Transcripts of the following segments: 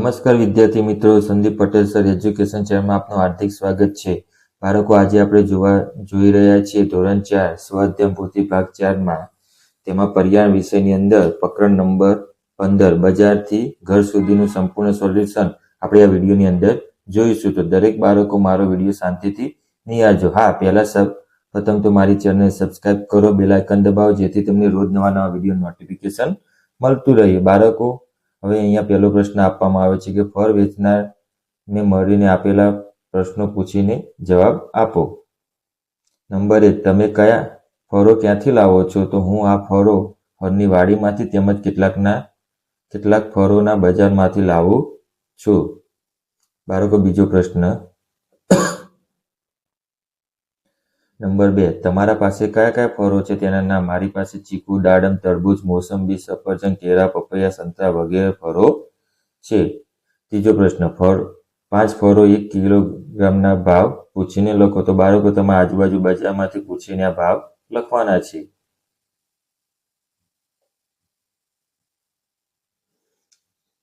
નમસ્કાર વિદ્યાર્થી મિત્રો, સંદીપ પટેલ સર એજ્યુકેશન ચેનલમાં આપનું હાર્દિક સ્વાગત છે. બાળકો, આજે આપણે જોઈ રહ્યા છીએ ધોરણ 4 સ્વાધ્યાય પોથી ભાગ 4માં તેમાં પર્યાવરણ વિષયની અંદર પ્રકરણ નંબર 15 બજારથી ઘર સુધીનું સંપૂર્ણ સોલ્યુશન આપણે આ વિડીયોની અંદર જોઈશું. તો દરેક બાળકો મારો વિડીયો શાંતિથી નિહાળજો. હા, પહેલા પ્રથમ તો મારી ચેનલને સબસ્ક્રાઇબ કરો, બેલ આઇકન દબાવો જેથી તમને રોજ નવા વિડીયો નોટિફિકેશન મળતું રહે. બાળકો, હવે અહીંયા પહેલો પ્રશ્ન આપવામાં આવે છે કે ફળ વેચનારને મળીને આપેલા પ્રશ્નો પૂછીને જવાબ આપો. નંબર 1, તમે કયા ફળો ક્યાંથી લાવો છો? તો હું આ ફળો ફળની વાડીમાંથી તેમજ કેટલાક ફળોના બજારમાંથી લાવું છું. બાળકો, બીજો પ્રશ્ન. નંબર 2, તમારા પાસે કયા ફળો છે તેના નામ. મારી પાસે ચીકુ, દાડમ, તરબૂચ, મોસંબી, સફરજન, કેળા, પપૈયા, સંતરા વગેરે ફળો છે. ત્રીજો પ્રશ્ન, 5 ફળો 1 કિલોગ્રામના ભાવ પૂછીને લખો. તો બાળકો, તમે આજુબાજુ બજારમાંથી પૂછીને આ ભાવ લખવાના છે.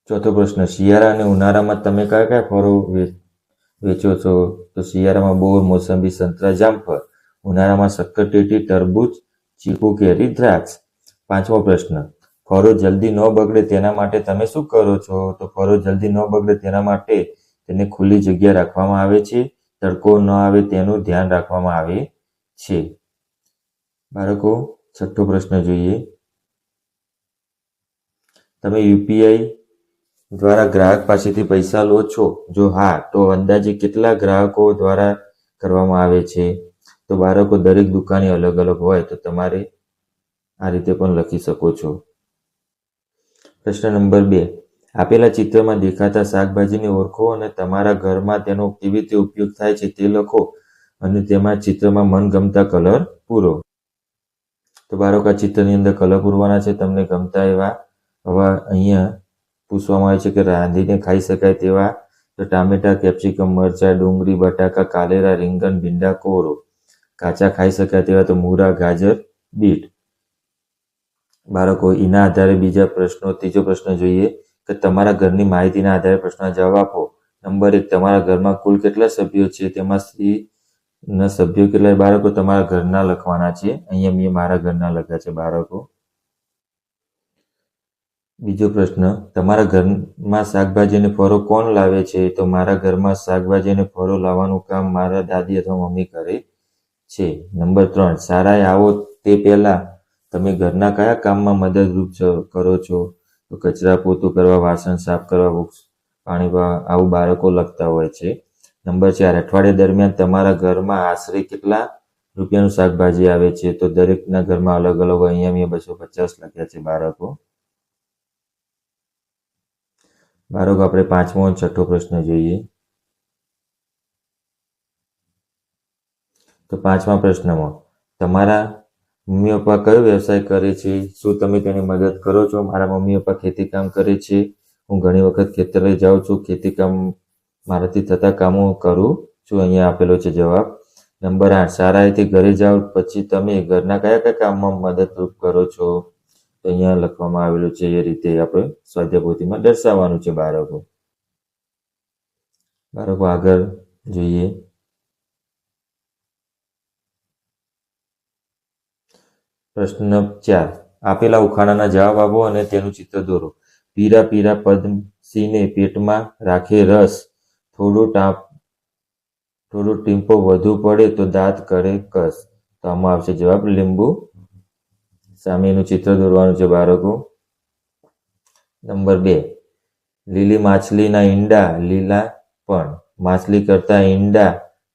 ચોથો પ્રશ્ન, શિયાળા અને ઉનાળામાં તમે કયા ફળો વેચો છો? તો શિયાળામાં બોર, મોસંબી, સંતરા, જામફળ. ઉનાળામાં શક્કરટેટી, તરબૂચ, ચીકુ, કેરી, દ્રાક્ષ. પાંચમો પ્રશ્ન, ફળો જલ્દી ન બગડે તેના માટે તમે શું કરો છો? તો ફળો જલ્દી ન બગડે તેના માટે તેને ખુલ્લી જગ્યા રાખવામાં આવે છે. તડકો ન આવે તેનું ધ્યાન રાખવામાં આવે છે. બાળકો, છઠ્ઠો પ્રશ્ન જોઈએ. તમે યુપીઆઈ દ્વારા ગ્રાહક પાસેથી પૈસા લો છો? જો હા, તો અંદાજે કેટલા ગ્રાહકો દ્વારા કરવામાં આવે છે? તો બાળકો, દરેક દુકાને અલગ અલગ હોય તો તમારે આ રીતે પણ લખી શકો છો. પ્રશ્ન નંબર 2, આપેલા ચિત્રમાં દેખાતા શાકભાજીને ઓળખો અને તમારા ઘરમાં તેનો કેવી રીતે ઉપયોગ થાય છે તે લખો અને તેમાં ચિત્રમાં મનગમતા કલર પૂરો. તો બાળકો, આ ચિત્રની અંદર કલર પૂરવાના છે. તમને ગમતા એવા હવે અહીંયા પૂછવામાં આવે છે કે રાંધીને ખાઈ શકાય તેવા તો ટામેટા, કેપ્સિકમ, મરચાં, ડુંગળી, બટાકા, કાલેરા, રીંગણ, ભીંડા, કોરો. કાચા ખાઈ શકાય તેવા તો મૂળા, ગાજર, બીટ. બાળકો, એના આધારે ત્રીજો પ્રશ્ન જોઈએ કે તમારા ઘરની માહિતીના આધારે પ્રશ્નના જવાબ આપો. નંબર 1, તમારા ઘરમાં કુલ કેટલા સભ્યો છે? તેમાં સ્ત્રીના સભ્યો કેટલા? બાળકો, તમારા ઘરના લખવાના છે. અહીંયા મેં મારા ઘરના લખ્યા છે. બાળકો, બીજો પ્રશ્ન, તમારા ઘરમાં શાકભાજી અને ફળો કોણ લાવે છે? તો મારા ઘરમાં શાકભાજી અને ફળો લાવવાનું કામ મારા દાદી અથવા મમ્મી કરે છે. નંબર 3, શાળાએ આવો તે પહેલા તમે ઘરના કયા કામમાં મદદરૂપ કરો છો? તો કચરા પોતું કરવા, વાસણ સાફ કરવા, વૃક્ષ પાણી આવું બાળકો લખતા હોય છે. નંબર 4, અઠવાડિયા દરમિયાન તમારા ઘરમાં આશરે કેટલા રૂપિયાનું શાકભાજી આવે છે? તો દરેકના ઘરમાં અલગ અલગ હોય. અહીંયા મેં 250 લખ્યા છે. બાળકો, આપણે 5મો અને 6થો પ્રશ્ન જોઈએ. તો 5મા પ્રશ્નમાં, તમારા મમ્મી પપ્પા કયો વ્યવસાય કરે છે? શું તમે તેને મદદ કરો છો? મારા મમ્મી પપ્પા ખેતી કામ કરે છે. હું ઘણી વખત ખેતરે જાઉં છું. ખેતી કામ મારાથી થતા કામો કરું છું. અહીંયા આપેલો છે જવાબ. નંબર 8, શાળાએથી ઘરે જાઓ પછી તમે ઘરના કયા કામમાં મદદરૂપ કરો છો? તો અહીંયા લખવામાં આવેલું છે. એ રીતે આપણે સ્વાધ્યાય પોથીમાં દર્શાવવાનું છે. બાળકો, આગળ જોઈએ. પ્રશ્ન 4, આપેલા ઉખાણાના જવાબ આપો અને તેનું ચિત્ર દોરો. પીરા પીરા પદ્મસિંહને પેટમાં રાખે રસ, થોડો ટીમ્પો વધુ પડે તો દાંત કરે કસ. તો આમાં આવશે જવાબ લીંબુ. સામેનું ચિત્ર દોરવાનું છે. બાળકો, નંબર 2, લીલી માછલીના ઈંડા લીલા પણ માછલી કરતા ઈંડા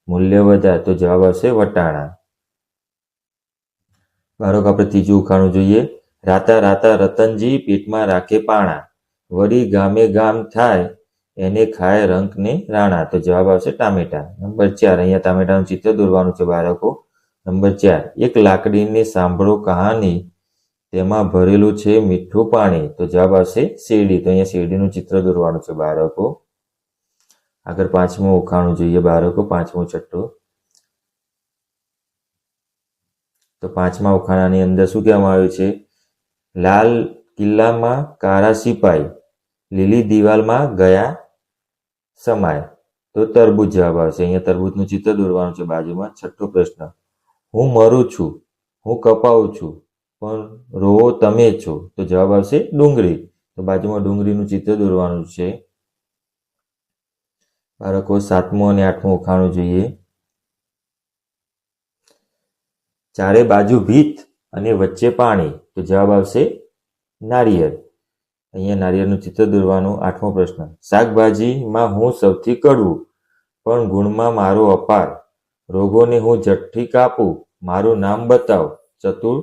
મૂલ્ય વધારે. તો જવાબ આવશે વટાણા. બાળકો, આપણે ત્રીજું ઉખાણું જોઈએ. રાતા રાતા રતનજી પેટમાં રાખે પાણા, વળી ગામે ગામ થાય એને ખાય રંક ને રાણા. તો જવાબ આવશે ટામેટા. નંબર 4, અહીંયા ટામેટાનું ચિત્ર દોરવાનું છે. બાળકો, નંબર 4, એક લાકડીને સાંભળો કહાની, તેમાં ભરેલું છે મીઠું પાણી. તો જવાબ આવશે શેરડી. તો અહીંયા શેરડીનું ચિત્ર દોરવાનું છે. બાળકો, આગળ 5મું ઉખાણું જોઈએ. બાળકો, 5મું, 6થું. તો 5મા ઉખાણાની અંદર શું કહેવામાં આવ્યું છે? લાલ કિલ્લામાં કાળા સિપાઈ, લીલી દિવાલમાં ગયા સમાય, તો તરબૂચ જવાબ આવશે. અહીંયા તરબૂચનું ચિત્ર દોરવાનું છે બાજુમાં. છઠ્ઠો પ્રશ્ન, હું મરું છું, હું કપાઉં છું, પણ રોવો તમે છો, તો જવાબ આવશે ડુંગળી. તો બાજુમાં ડુંગળીનું ચિત્ર દોરવાનું છે. બાળકો 7મું અને 8મું ઉખાણું જોઈએ. ચારે બાજુ ભીત અને વચ્ચે પાણી, તો જવાબ આવશે નારિયેળ. અહીંયા નારિયેળનું ચિત્ર દોરવાનું. 8મો પ્રશ્ન, શાકભાજીમાં હું સૌથી કડવું, પણ ગુણમાં મારો અપાર, રોગોને હું ઝટથી કાપું, મારું નામ બતાવ, ચતુર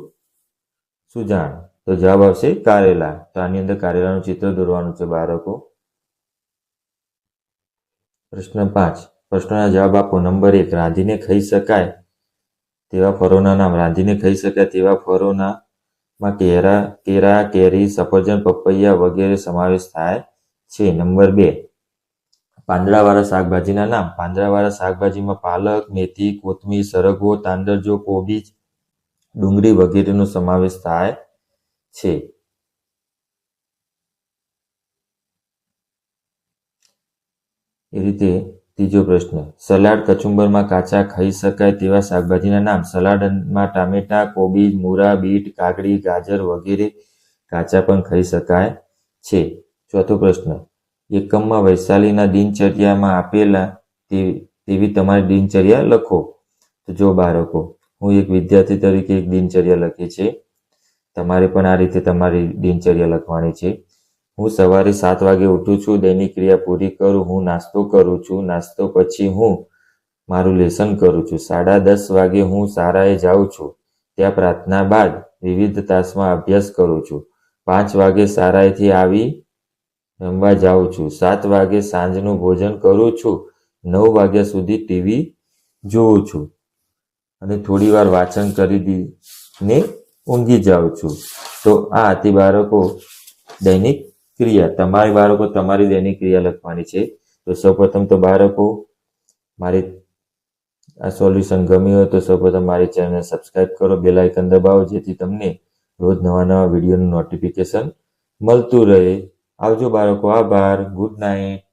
સુજાણ, તો જવાબ આવશે કારેલા. તો આની અંદર કારેલાનું ચિત્ર દોરવાનું છે બાળકો. પ્રશ્ન 5, પ્રશ્નોના જવાબ આપો. નંબર 1, રાંધીને ખાઈ શકાય તેવા ફળોના નામ. રાંધીને ખાઈ શકાય તેવા ફળોનામાં કેરા, કેરી, સફરજન, પપૈયા વગેરે સમાવેશ થાય છે. નંબર 2, પાંદડાવાળા શાકભાજીના નામ. પાંદડાવાળા શાકભાજીમાં પાલક, મેથી, કોથમીર, સરગવો, તાંદરજો, કોબીજ, ડુંગળી વગેરેનો સમાવેશ થાય છે. એ રીતે ત્રીજો પ્રશ્ન, સલાડ કચુંબરમાં કાચા ખાઈ શકાય તેવા શાકભાજીના નામ. સલાડમાં ટામેટા, કોબીજ, મૂળા, બીટ, કાકડી, ગાજર વગેરે કાચા પણ ખાઈ શકાય છે. ચોથો પ્રશ્ન, એકમમાં વૈશાલીના દિનચર્યામાં આપેલા તેવી તમારી દિનચર્યા લખો. તો જો બાળકો, હું એક વિદ્યાર્થી તરીકે એક દિનચર્યા લખી છે. તમારે પણ આ રીતે તમારી દિનચર્યા લખવાની છે. હું સવારે 7 વાગે ઉઠું છું, દૈનિક ક્રિયા પૂરી કરું, હું નાસ્તો કરું છું, નાસ્તો પછી હું મારું લેસન કરું છું, 10:30 વાગે હું શાળાએ જાઉં છું, ત્યાં પ્રાર્થના બાદ વિવિધ તાસમાં અભ્યાસ કરું છું, 5 વાગે શાળાએથી આવી રમવા જાઉં છું, 7 વાગે સાંજનું ભોજન કરું છું, 9 વાગ્યા સુધી ટીવી જોઉં છું અને થોડી વાર વાંચન કરીને ઊંઘી જાઉં છું. તો આ હતી બાળકો દૈનિક ક્રિયા. તમારી બાળકો તમારી દૈનિક ક્રિયા લખવાની છે. તો સૌપ્રથમ તો બાળકો, મારી આ સોલ્યુશન ગમ્યું હોય તો સૌપ્રથમ મારી ચેનલને સબસ્ક્રાઈબ કરો, બેલ આઇકન દબાવો, જેથી તમને રોજ નવા વિડીયોનું નોટિફિકેશન મળતું રહે. આવજો બાળકો, આભાર, ગુડ નાઇટ.